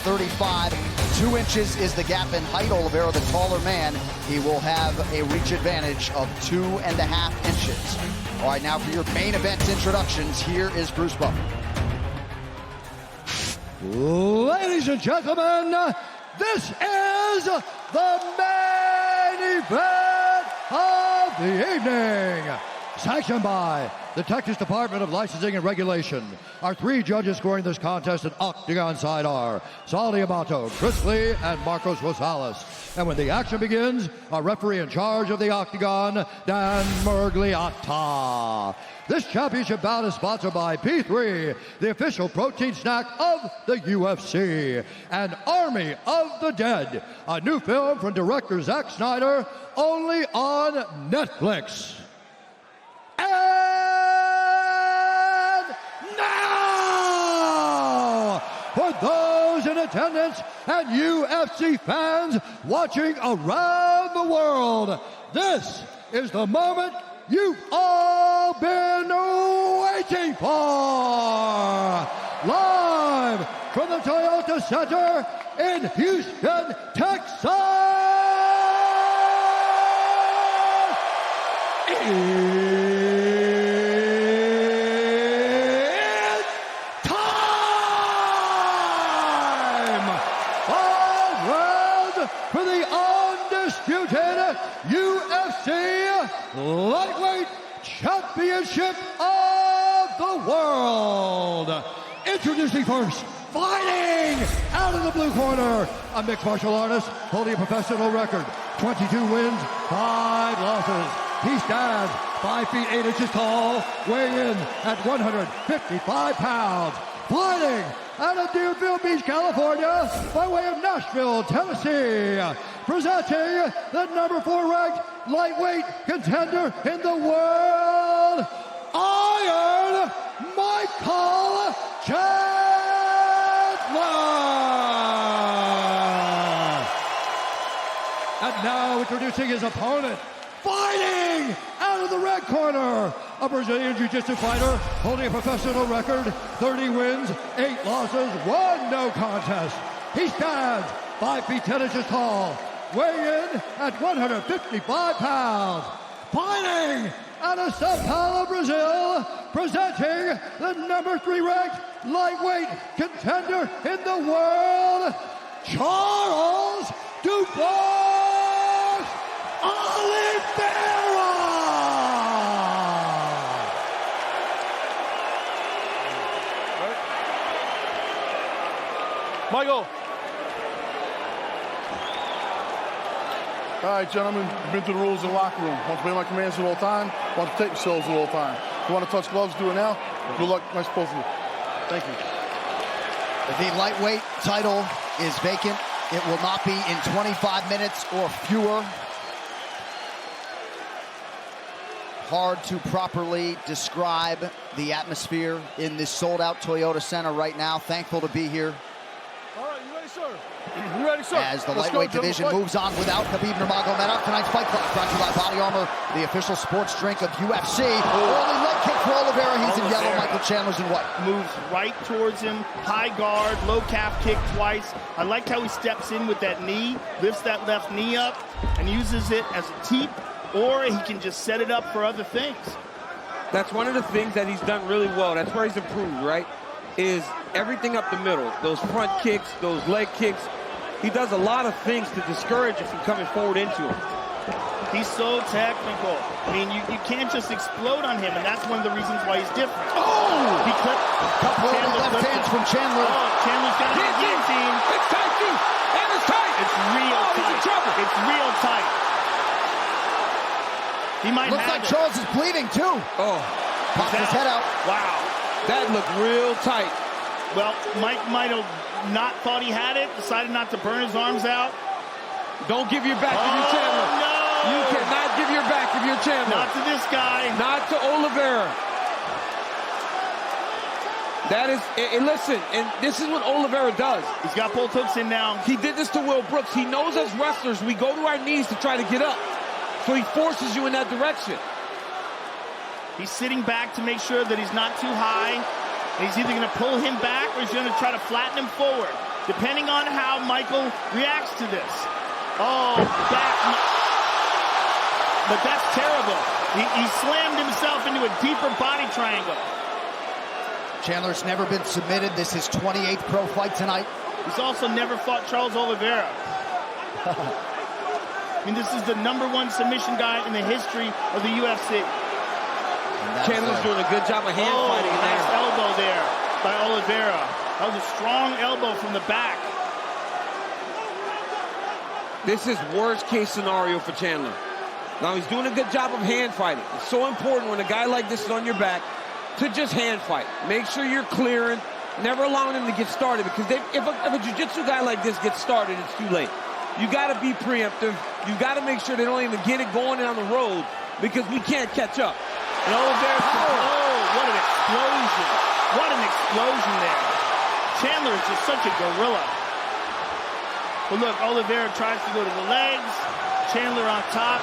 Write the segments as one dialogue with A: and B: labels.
A: 135. 2 inches is the gap in height. Oливeyra, the taller man, he will have a reach advantage of 2.5 inches. All right, now for your main event introductions, here is Bruce Buffer.
B: Ladies and gentlemen, this is the main event of the evening. Sanctioned by the Texas Department of Licensing and Regulation. Our 3 judges scoring this contest at octagon side are Saldi Amato, Chris Lee, and Marcos Rosales. And when the action begins, our referee in charge of the octagon, Dan Murgliata. This championship bout is sponsored by P3, the official protein snack of the UFC, and Army of the Dead, a new film from director Zack Snyder, only on Netflix. And now, for those in attendance and UFC fans watching around the world, this is the moment you've all been waiting for. Live from the Toyota Center in Houston, Texas. For the undisputed UFC Lightweight Championship of the World. Introducing first, fighting out of the blue corner, a mixed martial artist holding a professional record, 22 wins, 5 losses. He stands 5 feet 8 inches tall, weighing in at 155 pounds. Fighting out of Deerfield Beach, California, by way of Nashville, Tennessee, presenting the number 4 ranked lightweight contender in the world, Iron Michael Chandler. And now introducing his opponent, fighting out of the red corner, a Brazilian Jiu-Jitsu fighter holding a professional record, 30 wins, 8 losses, 1 no contest. He stands 5 feet 10 inches tall, weighing in at 155 pounds. Fighting out of Sao Paulo, Brazil, presenting the number 3 ranked lightweight contender in the world, Charles Dubois Oливейra.
C: Michael. All right, gentlemen, you've been through the rules in the locker room. Want to obey my commands at all time? Want to take yourselves at all time? If you want to touch gloves, do it now. Good luck. Nice both of you. Thank you.
A: The lightweight title is vacant. It will not be in 25 minutes or fewer. Hard to properly describe the atmosphere in this sold-out Toyota Center right now. Thankful to be here.
C: All right, you ready, sir? You ready, sir?
A: As the lightweight division moves on without Khabib Nurmagomedov. Tonight's Fight Club brought to you by Body Armor, the official sports drink of UFC. Early leg kick for Oливeyra. He's in yellow. Michael Chandler's in white.
D: Moves right towards him. High guard, low calf kick twice. I liked how he steps in with that knee, lifts that left knee up, and uses it as a teep, or he can just set it up for other things.
E: That's one of the things that he's done really well. That's where he's improved, right? Is everything up the middle. Those front kicks, those leg kicks. He does a lot of things to discourage you from coming forward into him.
D: He's so technical. I mean, you can't just explode on him, and that's one of the reasons why he's different.
A: Oh!
D: He clipped.
A: Couple of left hands from Chandler.
D: Oh, Chandler's got a guillotine.
E: It's tight, too. And it's tight.
D: It's real tight.
E: He's in trouble.
D: It's real tight. He might
A: Looks
D: have
A: like
D: it.
A: Charles is bleeding, too.
E: Oh.
A: Pops his head out.
D: Wow.
E: That looked real tight.
D: Well, Mike might have not thought he had it, decided not to burn his arms out.
E: Don't give your back if you're Chandler.
D: No!
E: You cannot give your back if you're Chandler.
D: Not to this guy.
E: Not to Oливeyra. That is, and listen, and this is what Oливeyra does.
D: He's got both hooks in now.
E: He did this to Will Brooks. He knows as wrestlers, we go to our knees to try to get up. So he forces you in that direction.
D: He's sitting back to make sure that he's not too high. He's either going to pull him back or he's going to try to flatten him forward. depending on how Michael reacts to this. Oh, but that's terrible. He slammed himself into a deeper body triangle.
A: Chandler's never been submitted. This is 28th pro fight tonight.
D: He's also never fought Charles Oliveira. I mean, this is the #1 submission guy in the history of the UFC.
E: Chandler's doing a good job of hand fighting in there.
D: Nice elbow there by Oliveira. That was a strong elbow from the back.
E: This is worst case scenario for Chandler. Now he's doing a good job of hand fighting. It's so important when a guy like this is on your back to just hand fight. Make sure you're clearing, never allowing him to get started, because if a jiu-jitsu guy like this gets started, it's too late. You got to be preemptive. You got to make sure they don't even get it going down the road, because we can't catch up.
D: And Oliveira's what an explosion. What an explosion there. Chandler is just such a gorilla. But look, Oliveira tries to go to the legs. Chandler on top.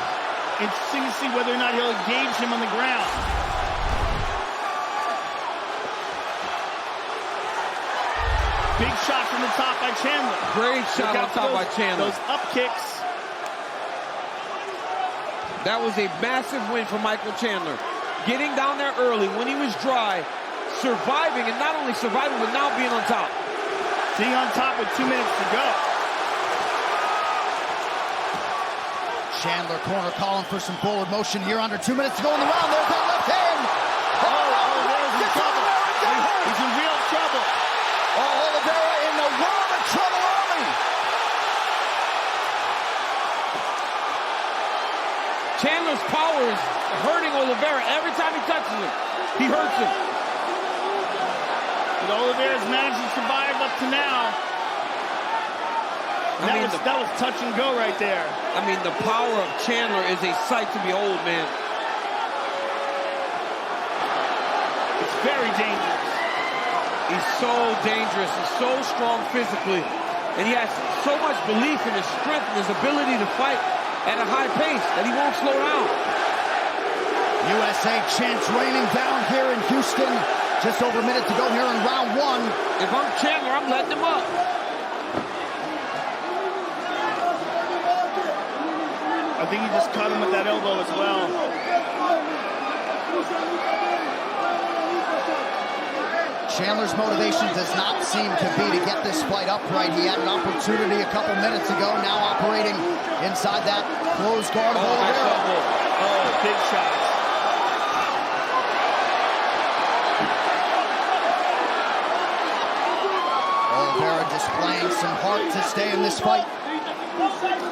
D: Interesting to see whether or not he'll engage him on the ground. Big shot from the top by Chandler.
E: Great shot on top by Chandler.
D: Those up kicks.
E: That was a massive win for Michael Chandler. Getting down there early when he was dry, surviving, and not only surviving, but now being on top.
D: Being on top with 2 minutes to go.
A: Chandler corner calling for some forward motion here under 2 minutes to go in the round. There's that left hand.
D: Oliveira's in trouble. He's in real trouble.
A: Oliveira in the world of trouble early.
E: Chandler's power is hurting Oliveira. Every time he touches him, he hurts him.
D: But Oliveira's managed to survive up to now. That was touch and go right there.
E: I mean, the power of Chandler is a sight to behold, man.
D: It's very dangerous.
E: He's so dangerous. He's so strong physically. And he has so much belief in his strength and his ability to fight at a high pace that he won't slow down.
A: USA chants raining down here in Houston. Just over a minute to go here in round 1.
E: If I'm Chandler, I'm letting him up.
D: I think he just caught him with that elbow as well.
A: Chandler's motivation does not seem to be to get this fight upright. He had an opportunity a couple minutes ago, now operating inside that closed guard.
D: Big shots.
A: Oliveira displaying some heart to stay in this fight.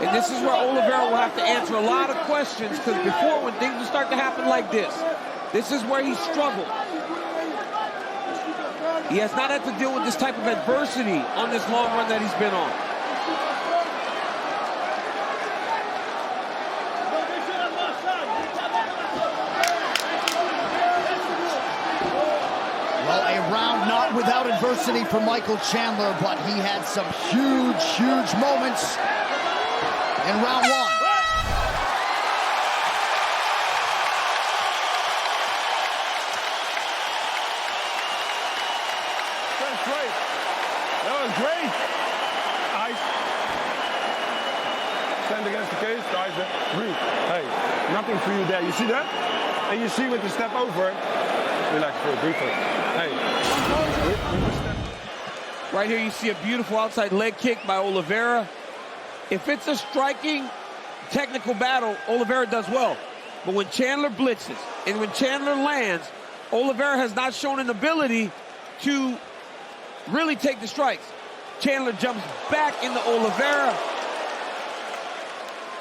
E: And this is where Oliveira will have to answer a lot of questions, because before, when things would start to happen like this is where he struggled. He has not had to deal with this type of adversity on this long run that he's been on.
A: Well, a round not without adversity for Michael Chandler, but he had some huge, huge moments in round 1.
C: That's great. That was great. Ice. Stand against the cage. Guys, breathe. Hey, nothing for you there. You see that? And you see with the step over, relax for a briefer. Hey.
E: Right here you see a beautiful outside leg kick by Oliveira. If it's a striking, technical battle, Oliveira does well. But when Chandler blitzes and when Chandler lands, Oliveira has not shown an ability to really take the strikes. Chandler jumps back into Oliveira.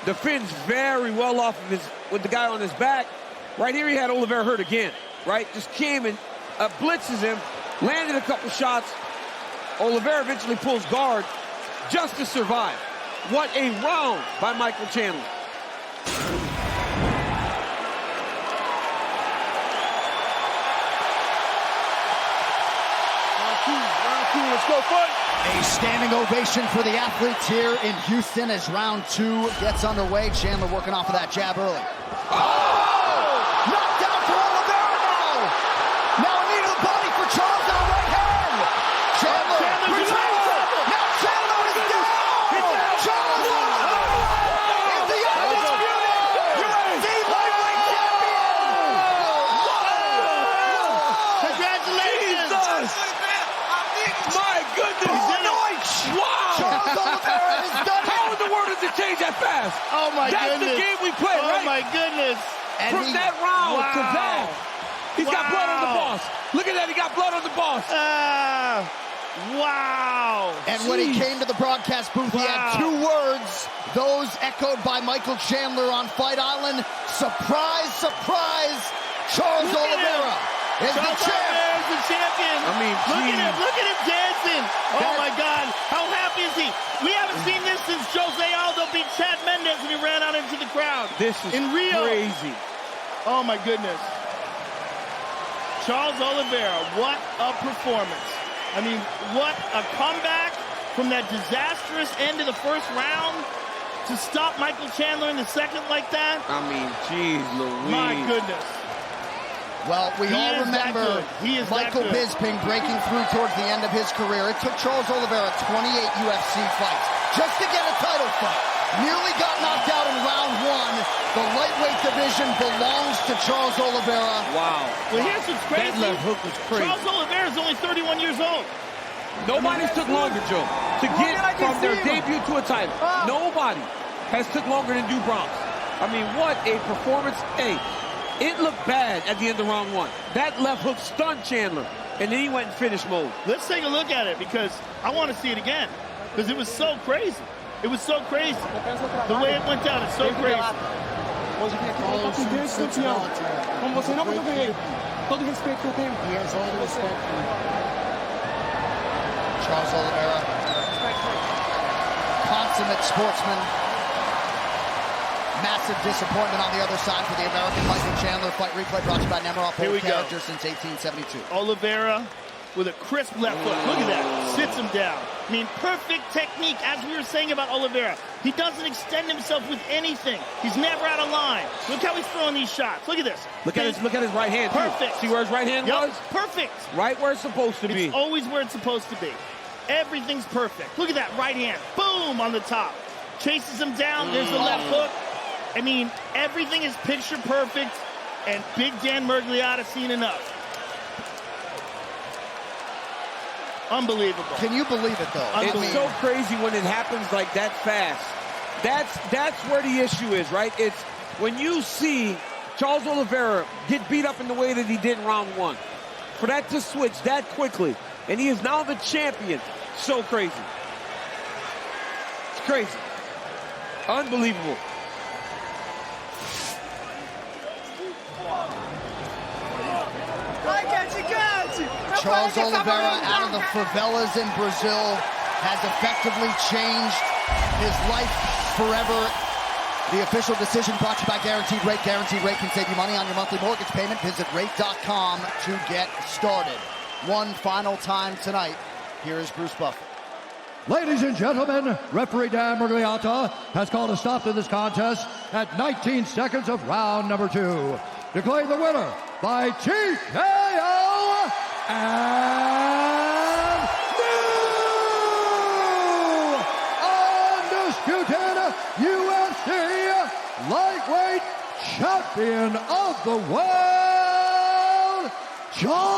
E: Defends very well off of with the guy on his back. Right here he had Oliveira hurt again, right? Just came and blitzes him, landed a couple shots. Oliveira eventually pulls guard just to survive. What a round by Michael Chandler.
C: Round two, let's go, fight!
A: A standing ovation for the athletes here in Houston as round 2 gets underway. Chandler working off of that jab early. Knocked down for Oliveira now! Now a knee to the body for Charles and a right hand! Chandler retains it! Now
E: doesn't change that fast.
D: Oh, my
E: That's
D: goodness.
E: the game we play, right?
D: Oh, my goodness.
A: And
E: From that round to that. He's got blood on the boss. Look at that. He got blood on the boss.
D: Wow.
A: And when he came to the broadcast booth, he had 2 words, those echoed by Michael Chandler on Fight Island. Surprise, surprise, Charles Oliveira is the champ.
D: Oliveira's the champion.
E: I mean,
D: look at him dancing. Oh, my God. How happy is he? We haven't seen this since Jose Aldo beat Chad Mendes and he ran out into the crowd.
E: This is
D: in Rio.
E: crazy.
D: Oh, my goodness. Charles Oliveira, what a performance. I mean, what a comeback from that disastrous end of the first round to stop Michael Chandler in the second like that.
E: I mean, geez Louise.
D: My goodness.
A: Well, we all remember Michael Bisping breaking through towards the end of his career. It took Charles Oliveira 28 UFC fights just to get a title fight. Nearly got knocked out in round 1. The lightweight division belongs to Charles Oliveira.
E: Wow.
D: Well, here's what's crazy.
E: That left hook was crazy.
D: Charles Oliveira is only 31 years old.
E: Nobody's took longer, Joe, to get from their debut to a title. Nobody has took longer than Drew Bronx. I mean, what a performance. Hey, it looked bad at the end of round 1. That left hook stunned Chandler, and then he went in finish mode.
D: Let's take a look at it because I want to see it again because it was so crazy. It was so crazy. The way it went down, it's so crazy.
F: Hoje vim aqui para cumprir esse campeão. Como você não, porque eu ganhei. Todo o respeito que eu tenho.
A: He has all the respect for you. Charles Oliveira, consummate sportsman. Massive disappointment on the other side for the American Michael Chandler. Fight replay brought to you by Nemiroff,
D: Here we
A: character
D: go.
A: since 1872.
D: Oliveira with a crisp left hook. Look at that. Sits him down. I mean, perfect technique, as we were saying about Oliveira. He doesn't extend himself with anything. He's never out of line. Look how he's throwing these shots. Look at this.
E: Look at his right hand.
D: Perfect.
E: Too. See where his right hand was?
D: Perfect.
E: Right where it's supposed to be.
D: It's always where it's supposed to be. Everything's perfect. Look at that right hand. Boom on the top. Chases him down. There's the left hook. I mean, everything is picture perfect, and Big Dan Miragliotta seen enough. Unbelievable.
A: Can you believe it, though?
E: It's so crazy when it happens like that fast. That's where the issue is, right? It's when you see Charles Oliveira get beat up in the way that he did in round 1. For that to switch that quickly, and he is now the champion. So crazy. It's crazy. Unbelievable.
A: Charles Oliveira out of the favelas in Brazil has effectively changed his life forever. The official decision brought to you by Guaranteed Rate. Guaranteed Rate can save you money on your monthly mortgage payment. Visit rate.com to get started. One final time tonight. Here is Bruce Buffer.
B: Ladies and gentlemen, referee Dan Miragliotta has called a stop to this contest at 19 seconds of round number 2. Declaring the winner by TKO and new undisputed UFC lightweight champion of the world, Charles